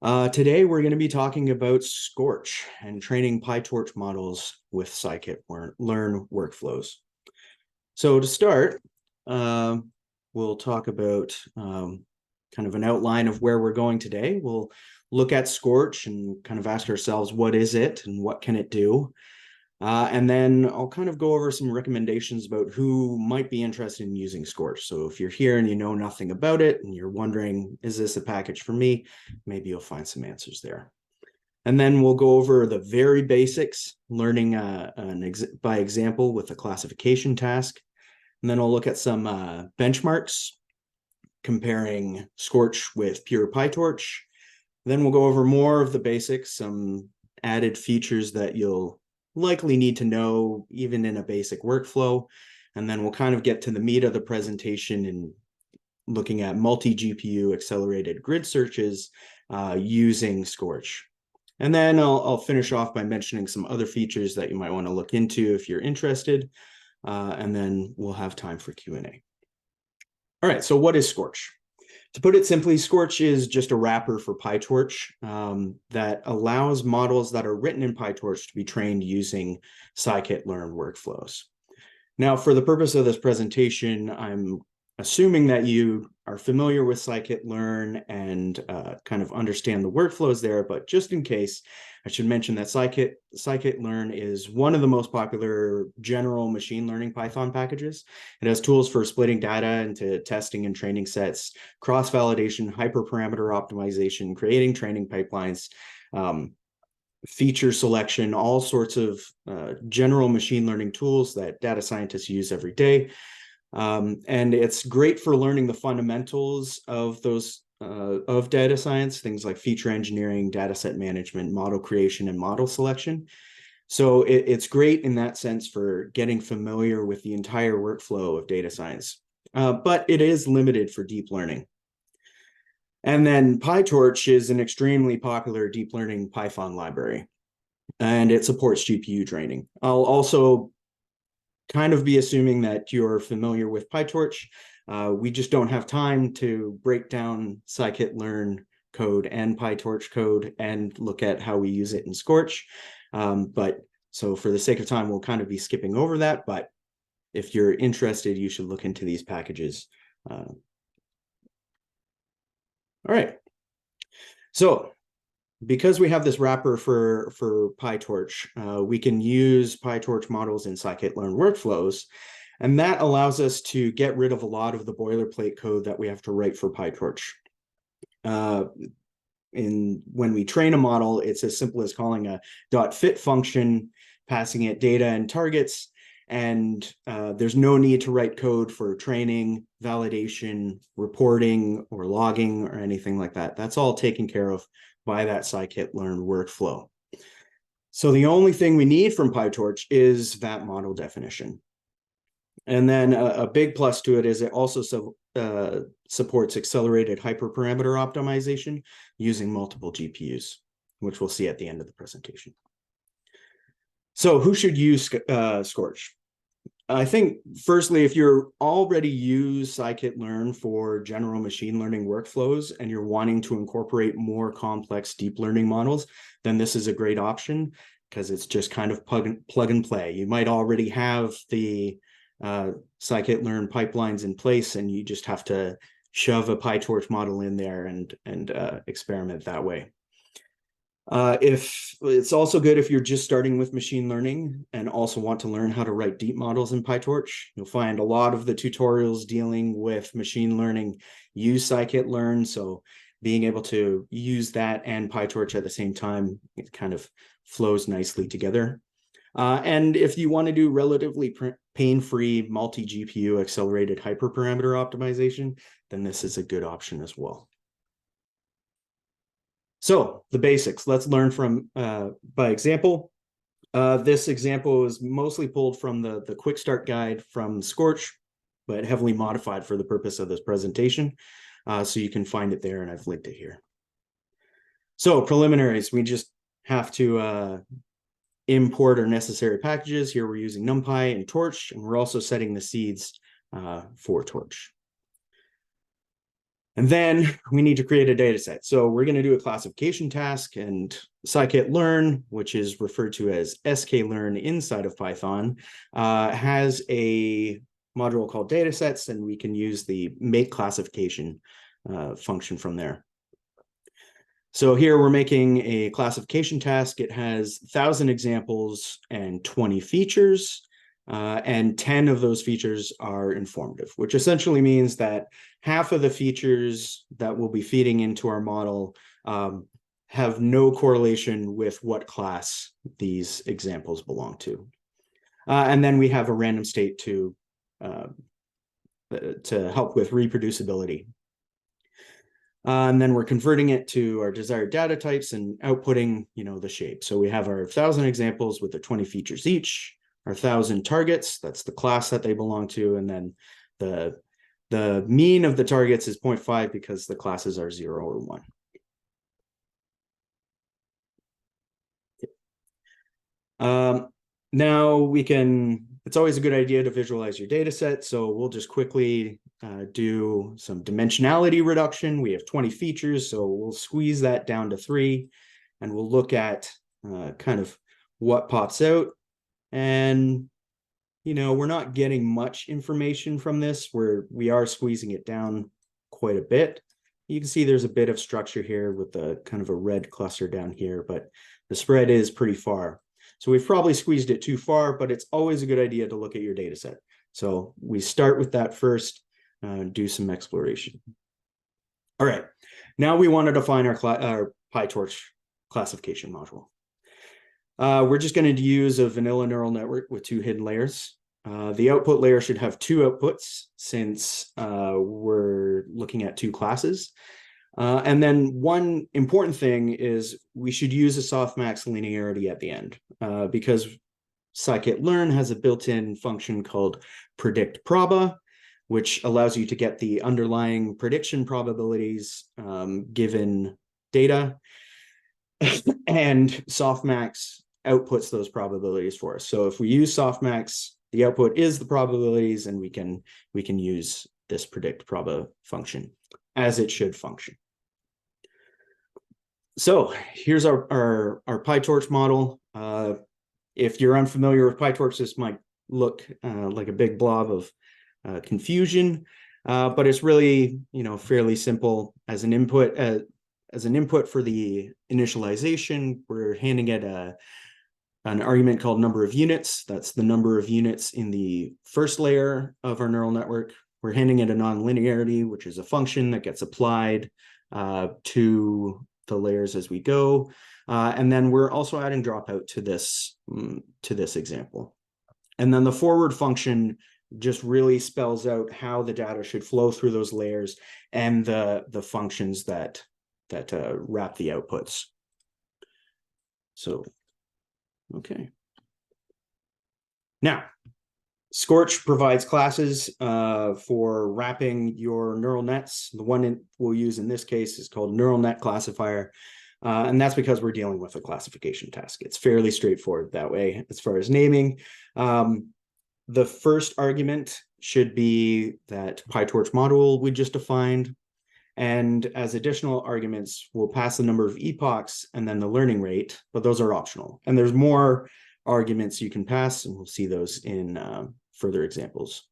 Today, we're going to be talking about Skorch and training PyTorch models with scikit-learn workflows. So to start, we'll talk about kind of an outline of where we're going today. We'll look at Skorch and kind of ask ourselves, what is it and what can it do? And then I'll kind of go over some recommendations about who might be interested in using Skorch. So if you're here and you know nothing about it and you're wondering, is this a package for me? Maybe you'll find some answers there. And then we'll go over the very basics, learning by example with a classification task. And then I'll look at some benchmarks, comparing Skorch with pure PyTorch. Then we'll go over more of the basics, some added features that you'll likely need to know even in a basic workflow. And then we'll kind of get to the meat of the presentation and looking at multi-GPU accelerated grid searches using Skorch. And then I'll finish off by mentioning some other features that you might want to look into if you're interested. And then we'll have time for Q&A. All right, so what is Skorch? To put it simply, Skorch is just a wrapper for PyTorch that allows models that are written in PyTorch to be trained using scikit-learn workflows. Now, for the purpose of this presentation, I'm assuming that you are familiar with scikit-learn and kind of understand the workflows there, but just in case, I should mention that scikit-learn is one of the most popular general machine learning Python packages. It has tools for splitting data into testing and training sets, cross-validation, hyperparameter optimization, creating training pipelines, feature selection, all sorts of general machine learning tools that data scientists use every day. And it's great for learning the fundamentals of those of data science, things like feature engineering, data set management, model creation, and model selection. So it's great in that sense for getting familiar with the entire workflow of data science, but it is limited for deep learning. And then PyTorch is an extremely popular deep learning Python library, and it supports GPU training. I'll also kind of be assuming that you're familiar with PyTorch. We just don't have time to break down scikit-learn code and PyTorch code and look at how we use it in Skorch. But so for the sake of time, we'll kind of be skipping over that. But if you're interested, you should look into these packages. All right. So because we have this wrapper for PyTorch, we can use PyTorch models in scikit-learn workflows, and that allows us to get rid of a lot of the boilerplate code that we have to write for PyTorch. When we train a model, it's as simple as calling a .fit function, passing it data and targets, and there's no need to write code for training, validation, reporting, or logging, or anything like that. That's all taken care of by that scikit-learn workflow. So the only thing we need from PyTorch is that model definition. And then a big plus to it is it also supports accelerated hyperparameter optimization using multiple GPUs, which we'll see at the end of the presentation. So who should use Skorch? I think, firstly, if you're already use scikit-learn for general machine learning workflows and you're wanting to incorporate more complex deep learning models, then this is a great option because it's just kind of plug and play. You might already have the scikit-learn pipelines in place, and you just have to shove a PyTorch model in there and experiment that way. If it's also good if you're just starting with machine learning and also want to learn how to write deep models in PyTorch. You'll find a lot of the tutorials dealing with machine learning use scikit-learn, so being able to use that and PyTorch at the same time, it kind of flows nicely together. And if you want to do relatively pain-free multi-GPU accelerated hyperparameter optimization, then this is a good option as well. So the basics, let's learn from by example. This example is mostly pulled from the quick start guide from Skorch, but heavily modified for the purpose of this presentation. So you can find it there, and I've linked it here. So preliminaries, we just have to import our necessary packages. Here we're using NumPy and Torch, and we're also setting the seeds for Torch. And then we need to create a data set. So we're going to do a classification task, and scikit-learn, which is referred to as sklearn inside of Python, has a module called datasets, and we can use the make classification function from there. So here we're making a classification task. It has 1,000 examples and 20 features, and 10 of those features are informative, which essentially means that half of the features that we'll be feeding into our model have no correlation with what class these examples belong to. And then we have a random state to help with reproducibility. And then we're converting it to our desired data types and outputting, the shape. So we have our 1,000 examples with the 20 features each, our 1,000 targets, that's the class that they belong to, and then the mean of the targets is 0.5 because the classes are 0 or 1. Now it's always a good idea to visualize your data set. So we'll just quickly do some dimensionality reduction. We have 20 features, so we'll squeeze that down to 3, and we'll look at kind of what pops out. And, we're not getting much information from this, we are squeezing it down quite a bit. You can see there's a bit of structure here with the kind of a red cluster down here, but the spread is pretty far. So we've probably squeezed it too far, but it's always a good idea to look at your data set. So we start with that first, do some exploration. All right, now we want to define our PyTorch classification module. We're just going to use a vanilla neural network with 2 hidden layers. The output layer should have 2 outputs since we're looking at 2 classes. And then one important thing is we should use a softmax linearity at the end because scikit-learn has a built-in function called predict proba, which allows you to get the underlying prediction probabilities given data, and softmax outputs those probabilities for us. So if we use softmax, the output is the probabilities, and we can use this predict proba function as it should function. So here's our PyTorch model. If you're unfamiliar with PyTorch, this might look like a big blob of confusion, but it's really fairly simple. As an input for the initialization, we're handing it an argument called number of units. That's the number of units in the first layer of our neural network. We're handing it a nonlinearity, which is a function that gets applied to the layers as we go. And then we're also adding dropout to this example. And then the forward function just really spells out how the data should flow through those layers and the functions that wrap the outputs. So, okay. Now, Skorch provides classes for wrapping your neural nets. The one we'll use in this case is called Neuronet classifier. And that's because we're dealing with a classification task. It's fairly straightforward that way as far as naming. The first argument should be that PyTorch module we just defined. And as additional arguments, we'll pass the number of epochs and then the learning rate, but those are optional. And there's more arguments you can pass, and we'll see those in further examples.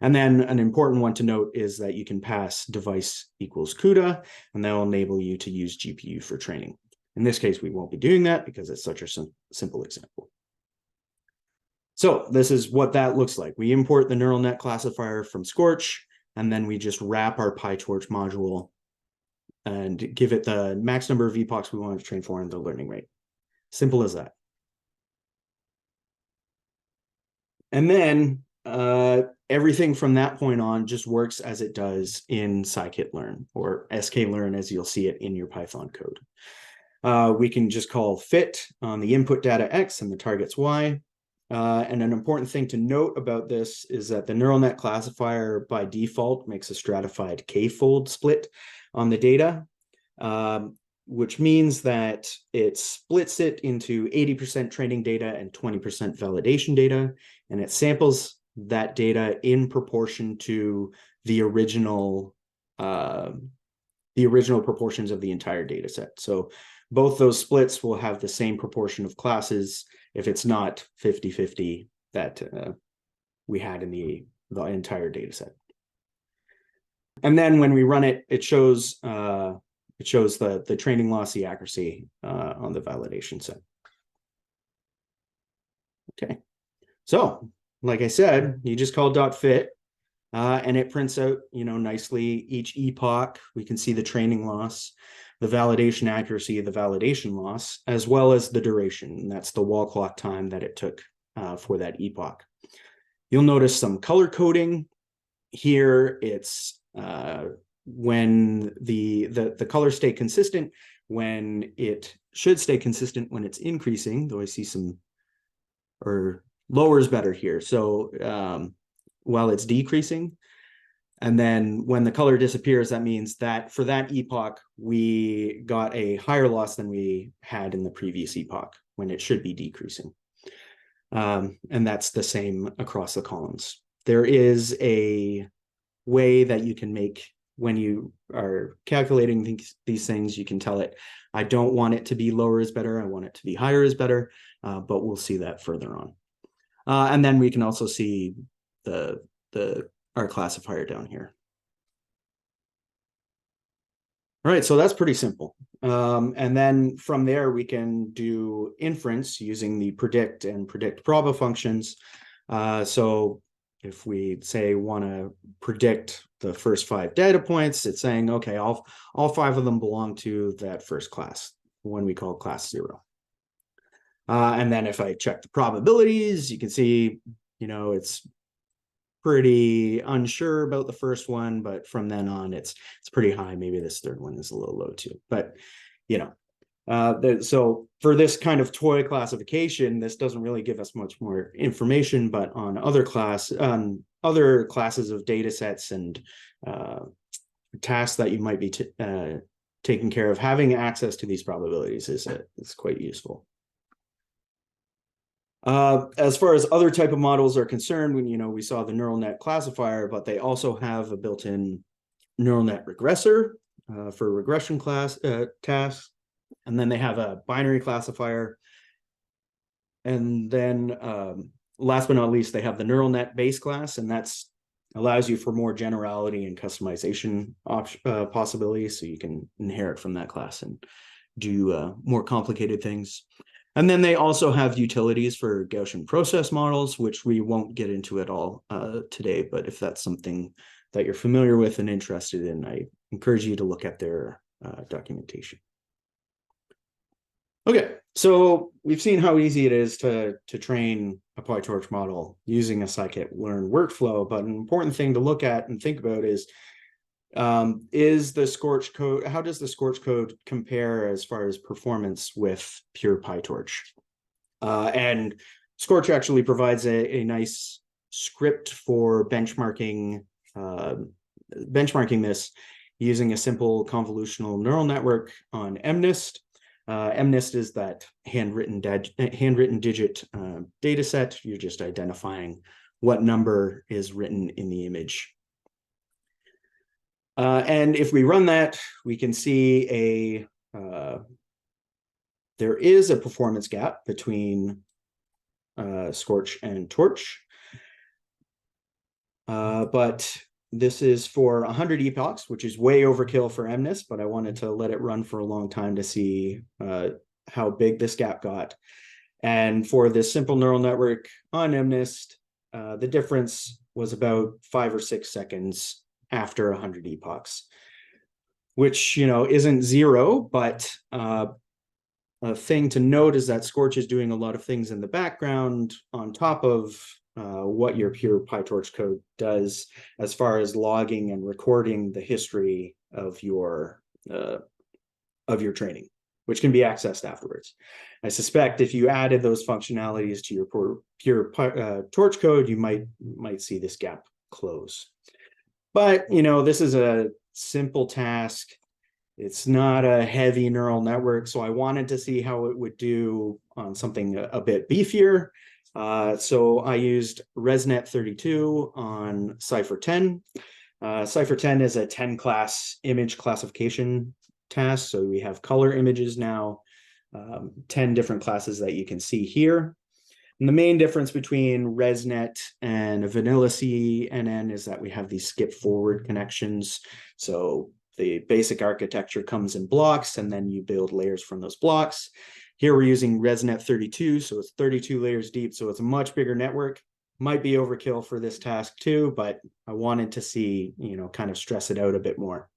And then an important one to note is that you can pass device equals CUDA, and that will enable you to use GPU for training. In this case, we won't be doing that because it's such a simple example. So this is what that looks like. We import the neural net classifier from Skorch, and then we just wrap our PyTorch module and give it the max number of epochs we want to train for and the learning rate. Simple as that. And then everything from that point on just works as it does in scikit-learn, or sklearn as you'll see it in your Python code. We can just call fit on the input data X and the targets Y. And an important thing to note about this is that the neural net classifier by default makes a stratified k-fold split on the data, which means that it splits it into 80% training data and 20% validation data, and it samples that data in proportion to the original the original proportions of the entire data set. So both those splits will have the same proportion of classes if it's not 50-50 that we had in the entire data set. And then when we run it, it shows the training loss, the accuracy on the validation set. Okay, so like I said, you just call .fit, and it prints out, nicely each epoch. We can see the training loss, the validation accuracy, the validation loss, as well as the duration. And that's the wall clock time that it took for that epoch. You'll notice some color coding here. It's when the colors stay consistent, when it should stay consistent when it's increasing, though I see some, or lower is better here. So while it's decreasing, and then when the color disappears, that means that for that epoch, we got a higher loss than we had in the previous epoch when it should be decreasing. And that's the same across the columns. There is a way that you can make, when you are calculating these things, you can tell it, I don't want it to be lower is better, I want it to be higher is better, but we'll see that further on. And then we can also see our classifier down here. All right, so that's pretty simple. And then from there, we can do inference using the predict and predict proba functions. So if we say want to predict the first 5 data points, it's saying, okay, all 5 of them belong to that first class, one we call class 0. And then if I check the probabilities, you can see, it's pretty unsure about the first one, but from then on, it's pretty high. Maybe this third one is a little low too, but so for this kind of toy classification, this doesn't really give us much more information, but on other classes of data sets and tasks that you might be taking care of, having access to these probabilities is quite useful. As far as other type of models are concerned, when we saw the Neuronet classifier, but they also have a built-in Neuronet regressor for regression class tasks. And then they have a binary classifier. And then last but not least, they have the Neuronet base class, and that's allows you for more generality and customization possibilities. So you can inherit from that class and do more complicated things. And then they also have utilities for Gaussian process models, which we won't get into at all today. But if that's something that you're familiar with and interested in, I encourage you to look at their documentation. Okay, so we've seen how easy it is to train a PyTorch model using a scikit-learn workflow. But an important thing to look at and think about is the Skorch code, how does the Skorch code compare as far as performance with pure PyTorch? And Skorch actually provides a nice script for benchmarking this using a simple convolutional neural network on MNIST. MNIST is that handwritten digit data set. You're just identifying what number is written in the image. And if we run that, we can see there is a performance gap between Skorch and Torch. But this is for 100 epochs, which is way overkill for MNIST, but I wanted to let it run for a long time to see how big this gap got. And for this simple neural network on MNIST, the difference was about 5 or 6 seconds after 100 epochs, which, isn't zero, but a thing to note is that Skorch is doing a lot of things in the background on top of what your pure PyTorch code does as far as logging and recording the history of your training, which can be accessed afterwards. I suspect if you added those functionalities to your pure Torch code, you might see this gap close. But, this is a simple task. It's not a heavy neural network, so I wanted to see how it would do on something a bit beefier. So I used ResNet 32 on Cypher 10. Cipher 10 is a 10 class image classification task. So we have color images now, 10 different classes that you can see here. And the main difference between ResNet and a vanilla CNN is that we have these skip forward connections. So the basic architecture comes in blocks, and then you build layers from those blocks. Here we're using ResNet 32, so it's 32 layers deep, so it's a much bigger network. Might be overkill for this task too, but I wanted to see, kind of stress it out a bit more.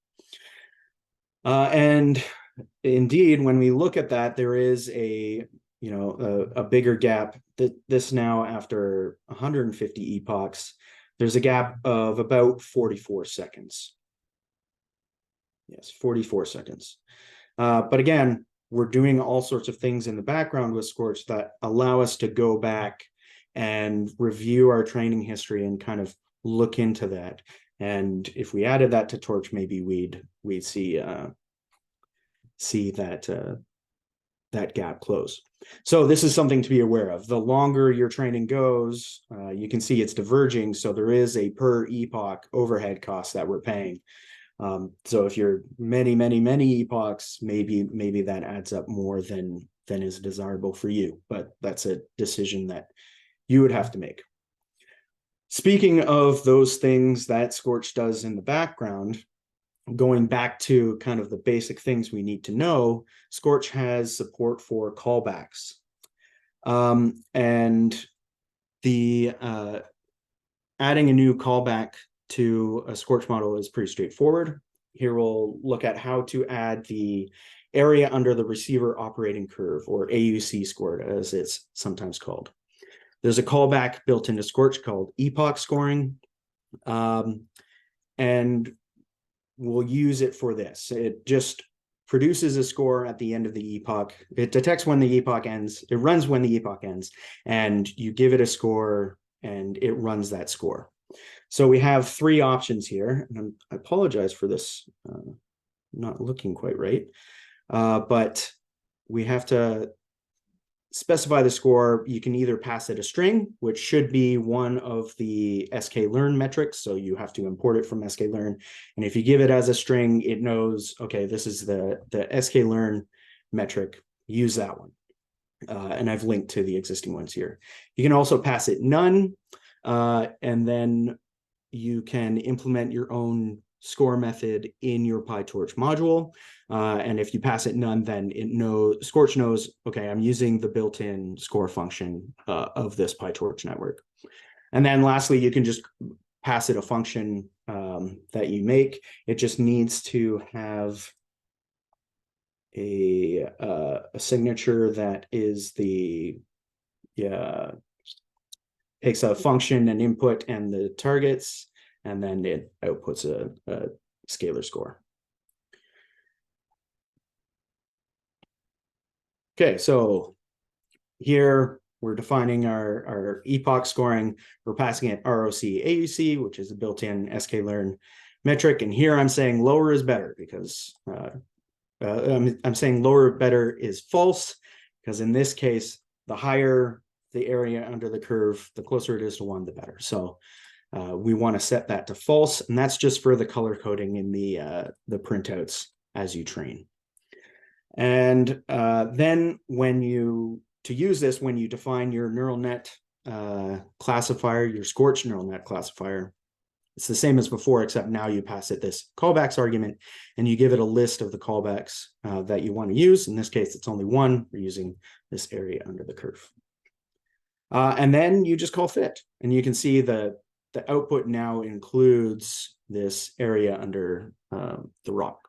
And indeed, when we look at that, there is a bigger gap. This now, after 150 epochs, there's a gap of about 44 seconds. Yes, 44 seconds. But again, we're doing all sorts of things in the background with Skorch that allow us to go back and review our training history and kind of look into that. And if we added that to Torch, maybe we'd see that gap close. So this is something to be aware of. The longer your training goes, you can see it's diverging. So there is a per epoch overhead cost that we're paying. So if you're many epochs, maybe that adds up more than is desirable for you. But that's a decision that you would have to make. Speaking of those things that Skorch does in the background, going back to kind of the basic things we need to know, Skorch has support for callbacks. And the adding a new callback to a Skorch model is pretty straightforward. Here we'll look at how to add the area under the receiver operating curve, or AUC scored, as it's sometimes called. There's a callback built into Skorch called Epoch scoring, and we'll use it for this. It just produces a score at the end of the epoch. It detects when the epoch ends. It runs when the epoch ends, and you give it a score, and it runs that score. So we have three options here, and I apologize for this not looking quite right, but we have to specify the score. You can either pass it a string, which should be one of the scikit-learn metrics, so you have to import it from scikit-learn. And if you give it as a string, it knows, okay, this is the scikit-learn metric, use that one. And I've linked to the existing ones here. You can also pass it none, and then you can implement your own score method in your PyTorch module. And if you pass it none, then Skorch knows, okay, I'm using the built-in score function of this PyTorch network. And then lastly, you can just pass it a function that you make. It just needs to have a signature that is takes a function and input and the targets, and then it outputs a scalar score. Okay, so here we're defining our epoch scoring. We're passing it ROC AUC, which is a built-in scikit-learn metric. And here I'm saying lower is better because I'm saying lower better is false, because in this case, the higher the area under the curve, the closer it is to 1, the better. So we want to set that to false, and that's just for the color coding in the printouts as you train. And then to use this, when you define your neural net classifier, your Skorch neural net classifier, it's the same as before, except now you pass it this callbacks argument, and you give it a list of the callbacks that you want to use. In this case, it's only one. We're using this area under the curve. And then you just call fit, and you can see the output now includes this area under the rock,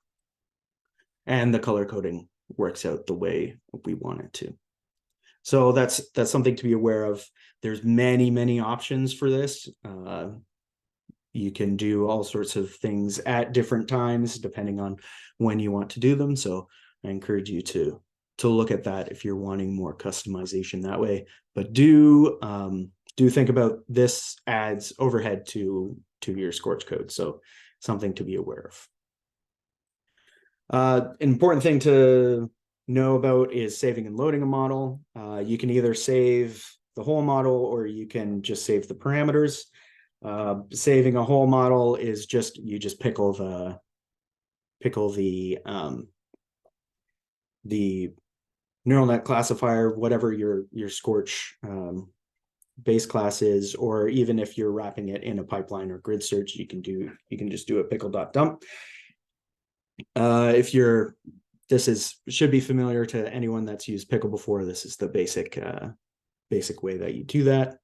and the color coding works out the way we want it to. So that's something to be aware of. There's many options for this. You can do all sorts of things at different times depending on when you want to do them. So I encourage you to look at that if you're wanting more customization that way. But do think about this adds overhead to your Skorch code. So something to be aware of. An important thing to know about is saving and loading a model. You can either save the whole model, or you can just save the parameters. Saving a whole model is just, you just pickle the neural net classifier, whatever your Skorch base class is, or even if you're wrapping it in a pipeline or grid search, you can just do a pickle.dump. Should be familiar to anyone that's used pickle before. This is the basic way that you do that.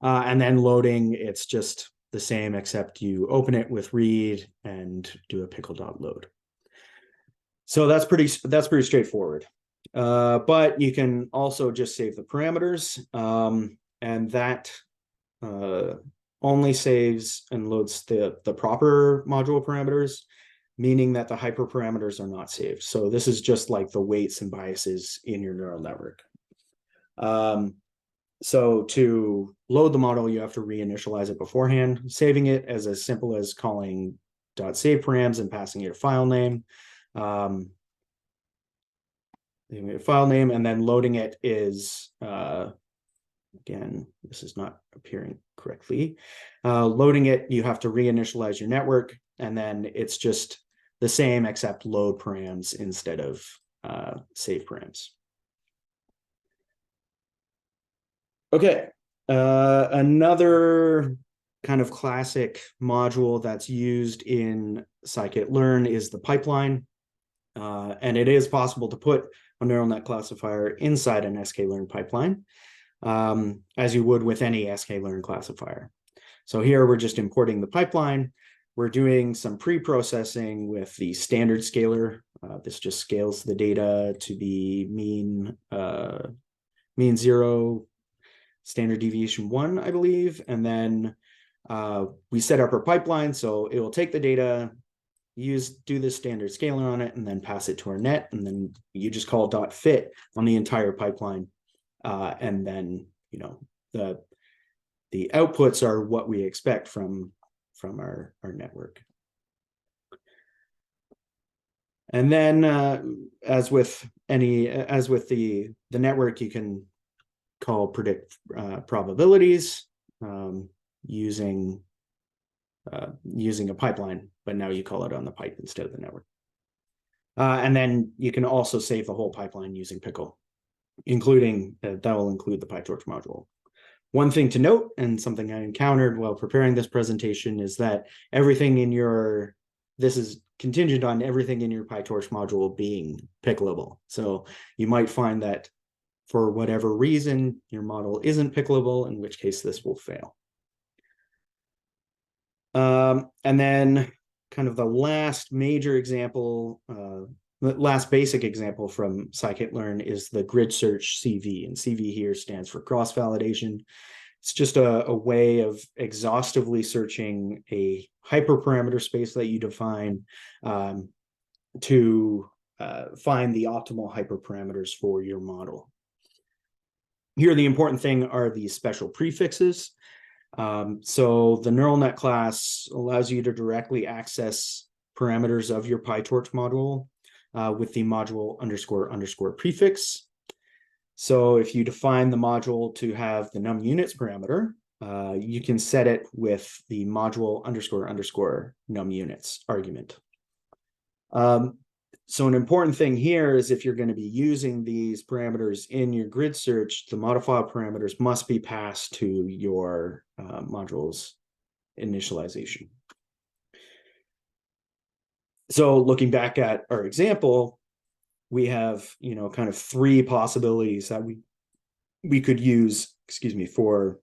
And then loading, it's just the same, except you open it with read and do a pickle.load. So that's pretty straightforward. But you can also just save the parameters, and that only saves and loads the proper module parameters, meaning that the hyperparameters are not saved. So this is just like the weights and biases in your neural network. So to load the model, you have to reinitialize it beforehand, saving it as simple as calling .saveparams and passing it a file name. File name, and then loading it is, again, this is not appearing correctly. Loading it, you have to reinitialize your network, and then it's just the same except load params instead of save params. Okay, another kind of classic module that's used in scikit-learn is the pipeline. And it is possible to put a neural net classifier inside an sklearn pipeline, as you would with any sklearn classifier. So here we're just importing the pipeline. We're doing some pre-processing with the standard scaler. This just scales the data to be mean 0, standard deviation 1, I believe. And then we set up our pipeline. So it will take the data, do this standard scaler on it, and then pass it to our net. And then you just call .fit on the entire pipeline. And then, the outputs are what we expect from our network. And then as with the network, you can call predict probabilities using a pipeline, but now you call it on the pipe instead of the network. And then you can also save the whole pipeline using pickle, including that will include the PyTorch module. One thing to note, and something I encountered while preparing this presentation, is that this is contingent on everything in your PyTorch module being pickleable. So you might find that for whatever reason, your model isn't pickleable, in which case this will fail. And then kind of the last major example, the last basic example from scikit-learn is the grid search CV. And CV here stands for cross-validation. It's just a way of exhaustively searching a hyperparameter space that you define to find the optimal hyperparameters for your model. Here, the important thing are these special prefixes. So the neural net class allows you to directly access parameters of your PyTorch module with the module __ prefix. So if you define the module to have the num units parameter, you can set it with the module __ num units argument. So an important thing here is if you're going to be using these parameters in your grid search, the modifier parameters must be passed to your module's initialization. So looking back at our example, we have, kind of three possibilities that we could use, for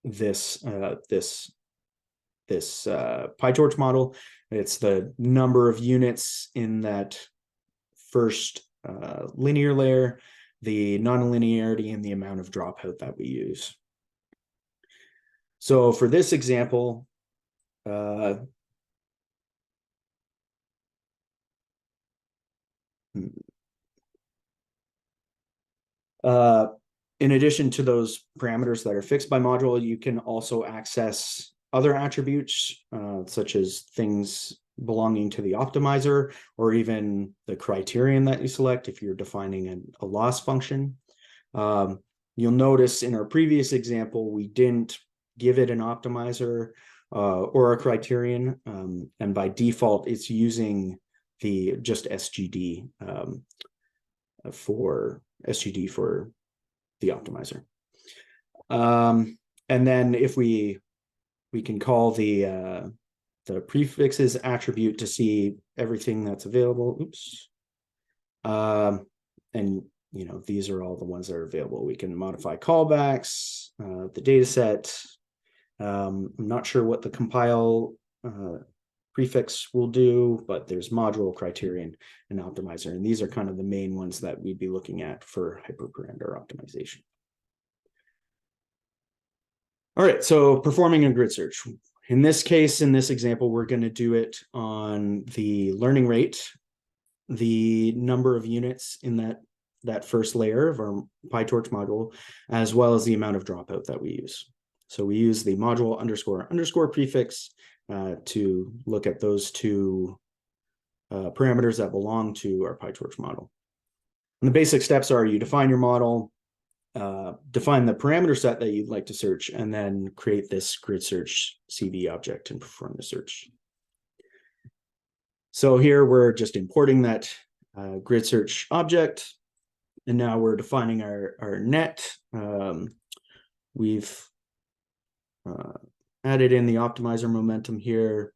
this PyTorch model. It's the number of units in that first linear layer, the nonlinearity, and the amount of dropout that we use. So for this example, in addition to those parameters that are fixed by module, you can also access other attributes, such as things belonging to the optimizer, or even the criterion that you select if you're defining a loss function. You'll notice in our previous example, we didn't give it an optimizer or a criterion, and by default, it's using the just SGD for the optimizer. And then if we can call the prefixes attribute to see everything that's available. Oops. And these are all the ones that are available. We can modify callbacks, the data set. I'm not sure what the compile prefix will do, but there's module, criterion, and optimizer. And these are kind of the main ones that we'd be looking at for hyperparameter optimization. All right, so performing a grid search. In this case, in this example, we're going to do it on the learning rate, the number of units in that first layer of our PyTorch module, as well as the amount of dropout that we use. So we use the module __ prefix to look at those two parameters that belong to our PyTorch model. And the basic steps are you define your model, define the parameter set that you'd like to search, and then create this grid search CV object and perform the search. So here we're just importing that grid search object, and now we're defining our net. We've added in the optimizer momentum here,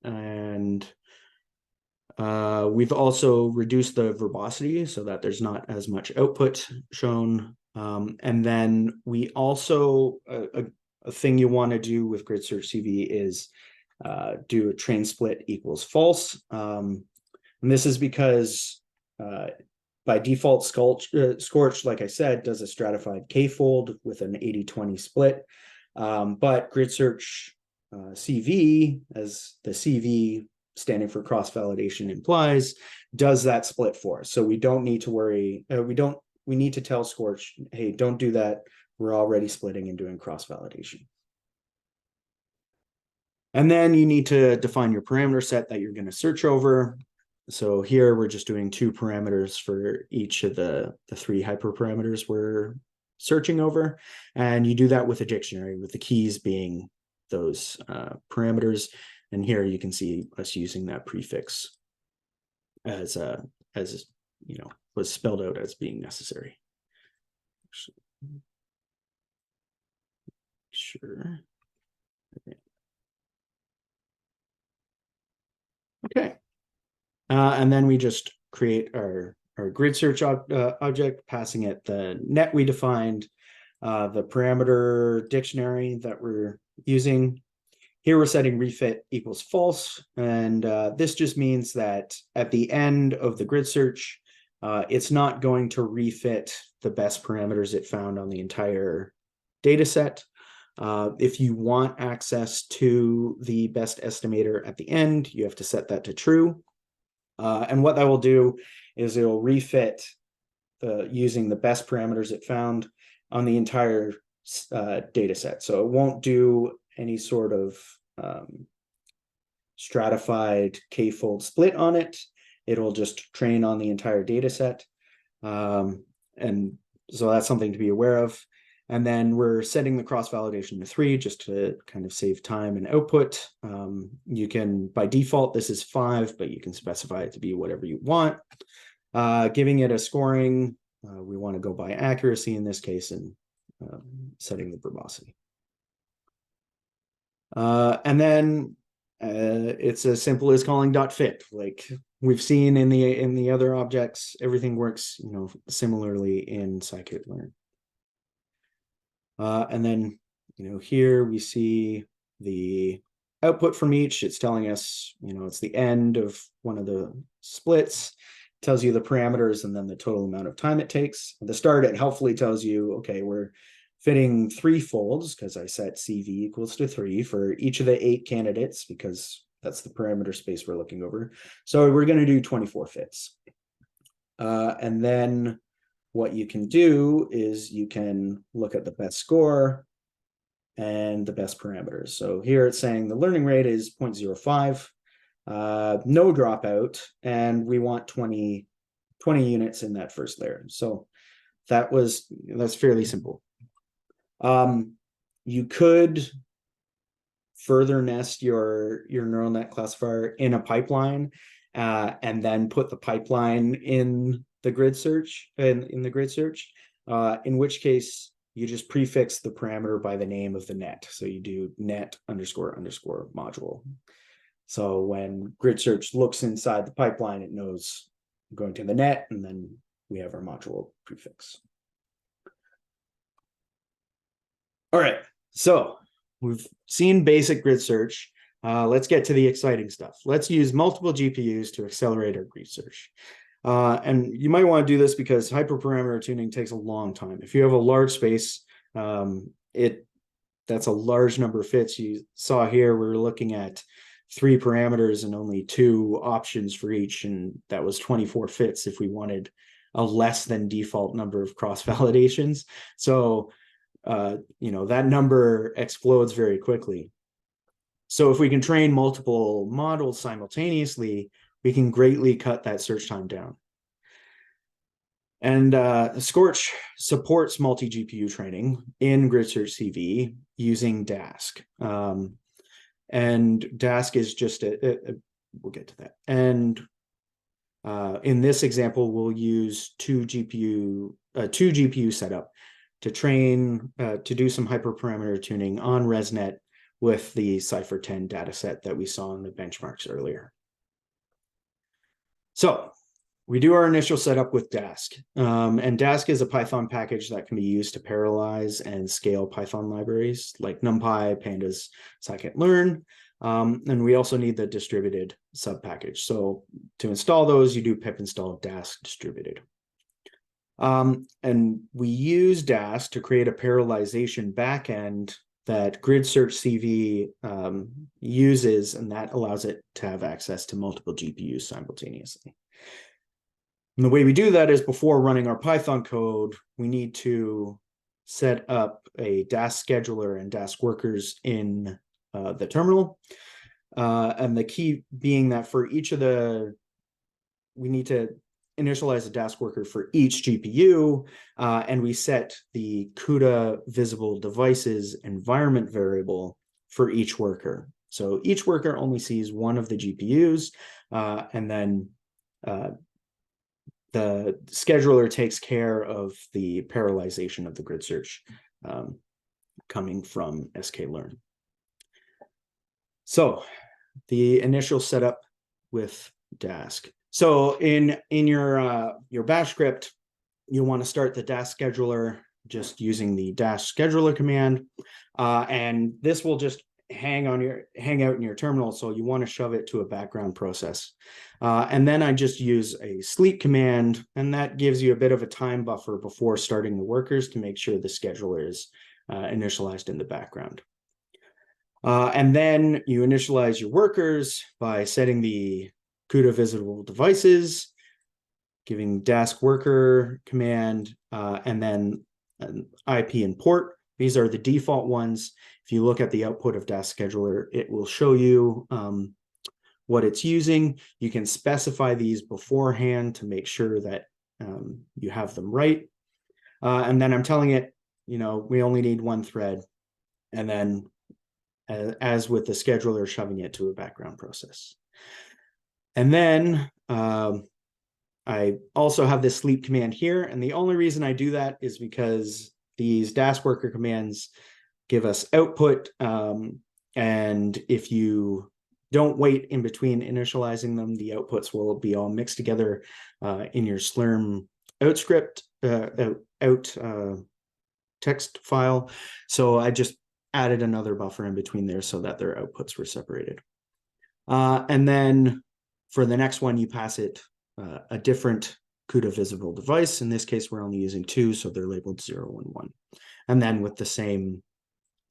and we've also reduced the verbosity so that there's not as much output shown. And then we also, a thing you want to do with grid search CV is do a train split equals false. And this is because by default, Skorch, like I said, does a stratified k-fold with an 80-20 split. But grid search CV, as the CV standing for cross-validation implies, does that split for us. So we don't need to worry. We need to tell Skorch, hey, don't do that. We're already splitting and doing cross-validation. And then you need to define your parameter set that you're going to search over. So here we're just doing 2 parameters for each of the 3 hyperparameters we're searching over. And you do that with a dictionary, with the keys being those parameters. And here you can see us using that prefix as was spelled out as being necessary. Sure. Okay. And then we just create our grid search object, passing it the net we defined, the parameter dictionary that we're using. Here we're setting refit equals false. And this just means that at the end of the grid search, it's not going to refit the best parameters it found on the entire data set. If you want access to the best estimator at the end, you have to set that to true. And what that will do is it'll refit using the best parameters it found on the entire data set. So it won't do any sort of stratified k-fold split on it. It'll just train on the entire data set. And so that's something to be aware of. And then we're setting the cross-validation to 3 just to kind of save time and output. You can, by default, this is 5, but you can specify it to be whatever you want. Giving it a scoring, we want to go by accuracy in this case, and setting the verbosity. And then it's as simple as calling .fit. Like we've seen in the other objects, everything works similarly in scikit-learn. And then here we see the output from each. It's telling us it's the end of one of the splits. It tells you the parameters and then the total amount of time it takes. At the start, it helpfully tells you, okay, we're fitting 3 folds because I set CV equals to 3 for each of the 8 candidates because that's the parameter space we're looking over. So we're going to do 24 fits. And then what you can do is you can look at the best score and the best parameters. So here it's saying the learning rate is 0.05, no dropout, and we want 20 units in that first layer. So that's fairly simple. You could further nest your neural net classifier in a pipeline, and then put the pipeline in the grid search, in which case you just prefix the parameter by the name of the net. So you do net underscore underscore module. So when grid search looks inside the pipeline, it knows going to the net, and then we have our module prefix. All right, so we've seen basic grid search. Let's get to the exciting stuff. Let's use multiple GPUs to accelerate our grid search. And you might want to do this because hyperparameter tuning takes a long time. If you have a large space, that's a large number of fits. You saw here, we were looking at 3 parameters and only 2 options for each, and that was 24 fits if we wanted a less than default number of cross validations. So that number explodes very quickly. So if we can train multiple models simultaneously, we can greatly cut that search time down. And Skorch supports multi-GPU training in GridSearch CV using Dask. And Dask is just we'll get to that. And in this example, we'll use two GPU setup to train, to do some hyperparameter tuning on ResNet with the Cypher 10 dataset that we saw in the benchmarks earlier. So we do our initial setup with Dask. And Dask is a Python package that can be used to parallelize and scale Python libraries like NumPy, Pandas, scikit-learn. And we also need the distributed subpackage. So to install those, you do pip install Dask distributed. And we use Dask to create a parallelization backend that GridSearch CV uses, and that allows it to have access to multiple GPUs simultaneously. And the way we do that is before running our Python code, we need to set up a Dask scheduler and Dask workers in the terminal. And the key being that for each of we need to initialize a Dask worker for each GPU, and we set the CUDA visible devices environment variable for each worker. So each worker only sees one of the GPUs, and then the scheduler takes care of the parallelization of the grid search coming from scikit-learn. So the initial setup with Dask. So in your bash script, you'll want to start the Dask scheduler just using the dash scheduler command, and this will just hang out in your terminal. So you want to shove it to a background process, and then I just use a sleep command, and that gives you a bit of a time buffer before starting the workers to make sure the scheduler is initialized in the background. And then you initialize your workers by setting the CUDA visible devices, giving Dask worker command, and then an IP and port. These are the default ones. If you look at the output of Dask scheduler, it will show you what it's using. You can specify these beforehand to make sure that you have them right. And then I'm telling it, we only need one thread. And then as with the scheduler, shoving it to a background process. And then I also have this sleep command here. And the only reason I do that is because these Dask worker commands give us output. And if you don't wait in between initializing them, the outputs will be all mixed together in your Slurm out script, text file. So I just added another buffer in between there so that their outputs were separated. And then for the next one, you pass it a different CUDA visible device. In this case, we're only using 2, so they're labeled 0 and 1. And then with the same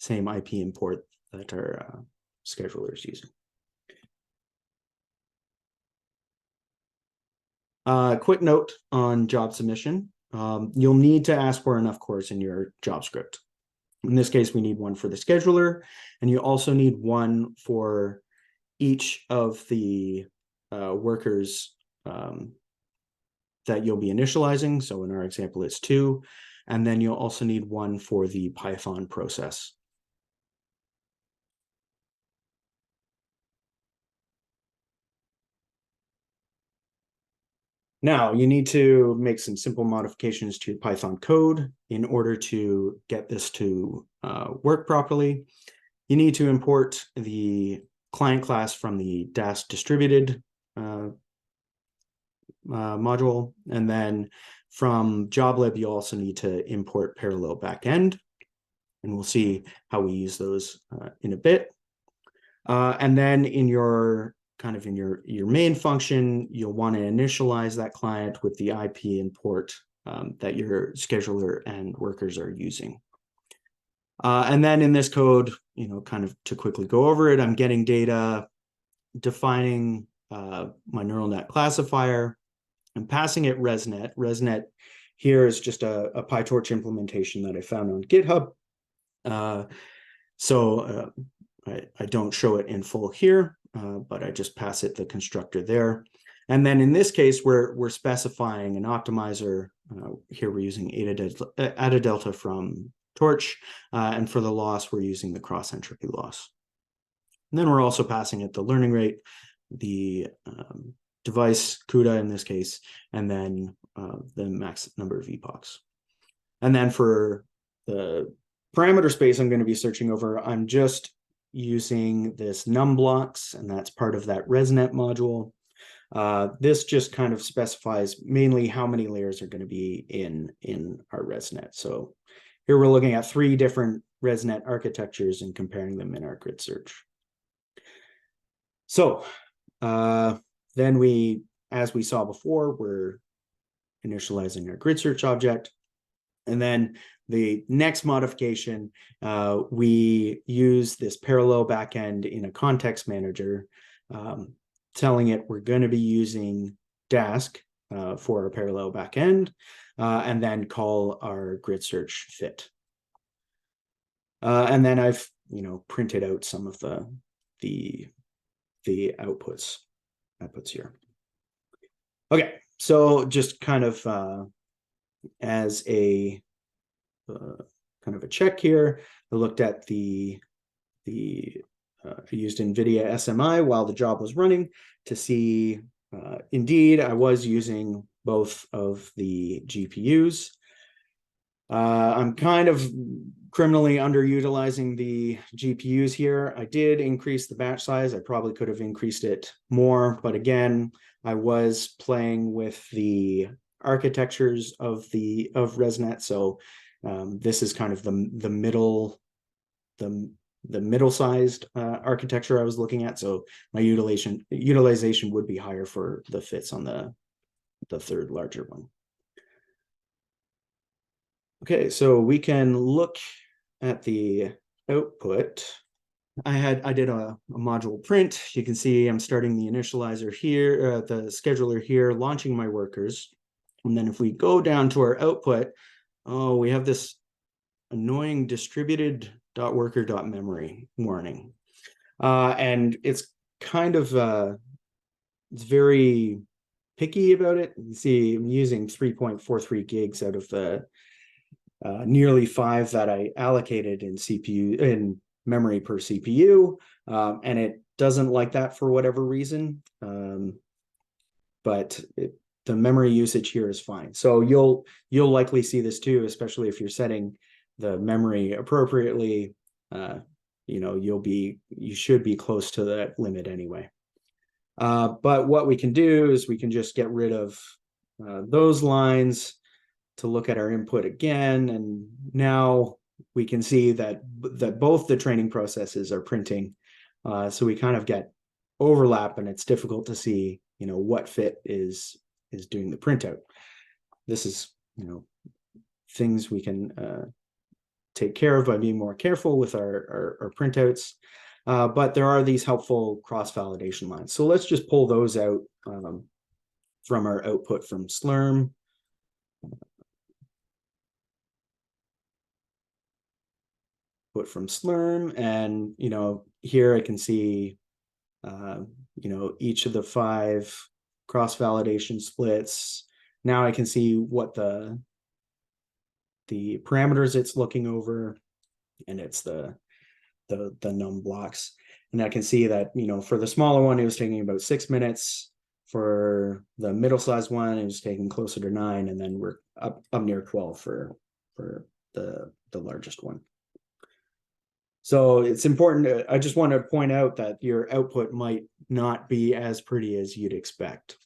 IP import that our scheduler is using. Quick note on job submission. You'll need to ask for enough cores in your job script. In this case, we need one for the scheduler, and you also need one for each of the workers that you'll be initializing. So in our example, it's 2. And then you'll also need one for the Python process. Now you need to make some simple modifications to Python code in order to get this to work properly. You need to import the client class from the Dask distributed module. And then from joblib, you also need to import parallel backend. And we'll see how we use those in a bit. And then in your your main function, you'll want to initialize that client with the IP and port that your scheduler and workers are using. And then in this code, kind of to quickly go over it, I'm getting data, defining my neural net classifier, and passing it ResNet. ResNet here is just a PyTorch implementation that I found on GitHub. I don't show it in full here, but I just pass it the constructor there. And then in this case, we're specifying an optimizer. Here we're using Ada Delta from Torch, and for the loss, we're using the cross entropy loss. And then we're also passing it the learning rate, the device, CUDA in this case, and then the max number of epochs. And then for the parameter space I'm going to be searching over, I'm just using this num blocks, and that's part of that ResNet module. This just kind of specifies mainly how many layers are going to be in our ResNet. So here we're looking at 3 different ResNet architectures and comparing them in our grid search. So then we, as we saw before, we're initializing our grid search object. And then the next modification, we use this parallel backend in a context manager, telling it we're going to be using Dask for our parallel backend, and then call our grid search fit. And then I've printed out some of the outputs here. Okay, so just kind of as a kind of a check here, I looked at I used NVIDIA SMI while the job was running to see, indeed, I was using both of the GPUs. I'm kind of criminally underutilizing the GPUs here. I did increase the batch size. I probably could have increased it more, but again, I was playing with the architectures of ResNet. So this is kind of the middle-sized architecture I was looking at. So my utilization would be higher for the fits on the third larger one. Okay, so we can look at the output. I did a module print. You can see I'm starting the initializer here, the scheduler here, launching my workers. And then if we go down to our output, oh, we have this annoying distributed.worker.memory warning. And it's kind of, it's very picky about it. You see I'm using 3.43 gigs out of the nearly 5 that I allocated in memory per CPU, and it doesn't like that for whatever reason. But the memory usage here is fine. So you'll likely see this too, especially if you're setting the memory appropriately. You should be close to that limit anyway. But what we can do is we can just get rid of those lines to look at our input again, and now we can see that both the training processes are printing. So we kind of get overlap, and it's difficult to see what fit is doing the printout. This is things we can take care of by being more careful with our printouts. But there are these helpful cross-validation lines. So let's just pull those out from our output from Slurm. From Slurm, and here I can see each of the 5 cross-validation splits. Now I can see what the parameters it's looking over, and it's the num blocks. And I can see that for the smaller one, it was taking about 6 minutes. For the middle-sized one, it's taking closer to 9, and then we're up near 12 for the largest one. So it's important. I just want to point out that your output might not be as pretty as you'd expect.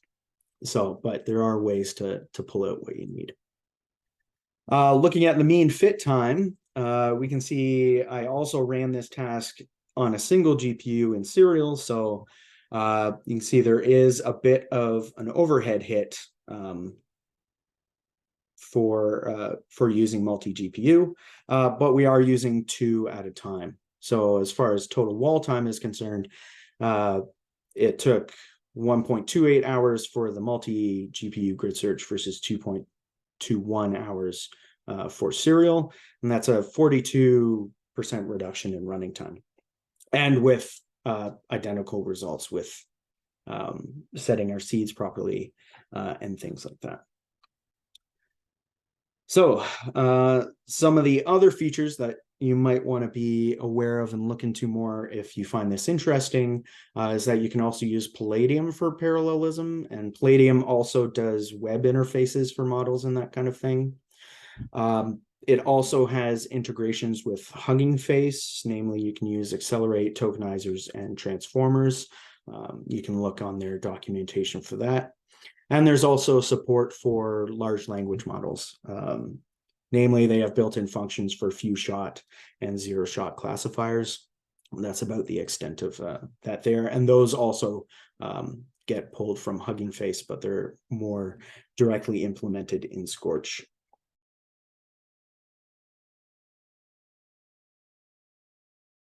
So, but there are ways to pull out what you need. Looking at the mean fit time, we can see I also ran this task on a single GPU in serial. So you can see there is a bit of an overhead hit for using multi-GPU, but we are using 2 at a time. So as far as total wall time is concerned, it took 1.28 hours for the multi-GPU grid search versus 2.21 hours for serial, and that's a 42% reduction in running time, and with identical results with setting our seeds properly and things like that. So some of the other features that you might want to be aware of and look into more if you find this interesting is that you can also use Palladium for parallelism, and Palladium also does web interfaces for models and that kind of thing. It also has integrations with Hugging Face, namely you can use accelerate, tokenizers, and transformers. You can look on their documentation for that. And there's also support for large language models. Namely, they have built-in functions for few-shot and zero-shot classifiers. That's about the extent of that there. And those also get pulled from Hugging Face, but they're more directly implemented in Skorch